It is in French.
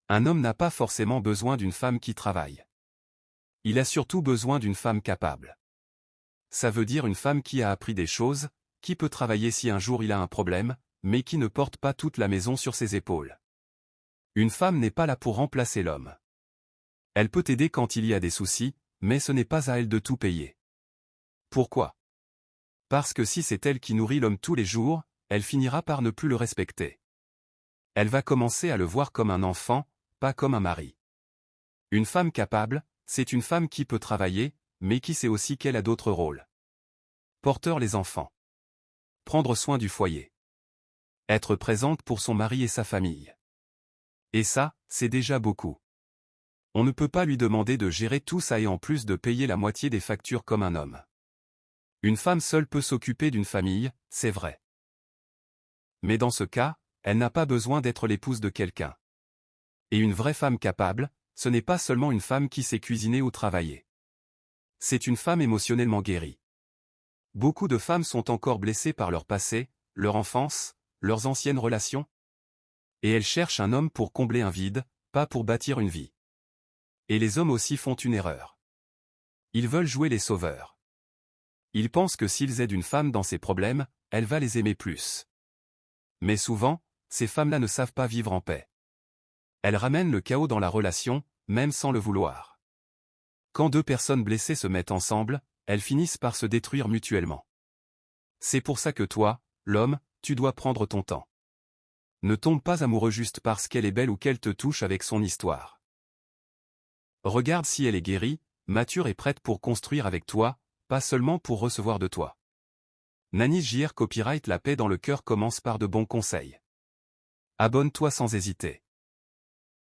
Un homme n'a pas forcément besoin d'une femme qui travaille. Il a surtout besoin d'une femme capable. Ça veut dire une femme qui a appris des choses, qui peut travailler si un jour il a un problème, mais qui ne porte pas toute la maison sur ses épaules. Une femme n'est pas là pour remplacer l'homme. Elle peut aider quand il y a des soucis, mais ce n'est pas à elle de tout payer. Pourquoi? Parce que si c'est elle qui nourrit l'homme tous les jours, elle finira par ne plus le respecter. Elle va commencer à le voir comme un enfant, pas comme un mari. Une femme capable, c'est une femme qui peut travailler, mais qui sait aussi qu'elle a d'autres rôles. Porteur les enfants. Prendre soin du foyer. Être présente pour son mari et sa famille. Et ça, c'est déjà beaucoup. On ne peut pas lui demander de gérer tout ça et en plus de payer la moitié des factures comme un homme. Une femme seule peut s'occuper d'une famille, c'est vrai. Mais dans ce cas, elle n'a pas besoin d'être l'épouse de quelqu'un. Et une vraie femme capable, ce n'est pas seulement une femme qui sait cuisiner ou travailler. C'est une femme émotionnellement guérie. Beaucoup de femmes sont encore blessées par leur passé, leur enfance, leurs anciennes relations. Et elles cherchent un homme pour combler un vide, pas pour bâtir une vie. Et les hommes aussi font une erreur. Ils veulent jouer les sauveurs. Ils pensent que s'ils aident une femme dans ses problèmes, elle va les aimer plus. Mais souvent, ces femmes-là ne savent pas vivre en paix. Elles ramènent le chaos dans la relation, même sans le vouloir. Quand deux personnes blessées se mettent ensemble, elles finissent par se détruire mutuellement. C'est pour ça que toi, l'homme, tu dois prendre ton temps. Ne tombe pas amoureux juste parce qu'elle est belle ou qu'elle te touche avec son histoire. Regarde si elle est guérie, mature et prête pour construire avec toi, pas seulement pour recevoir de toi. Nanis JR Copyright. La paix dans le cœur commence par de bons conseils. Abonne-toi sans hésiter.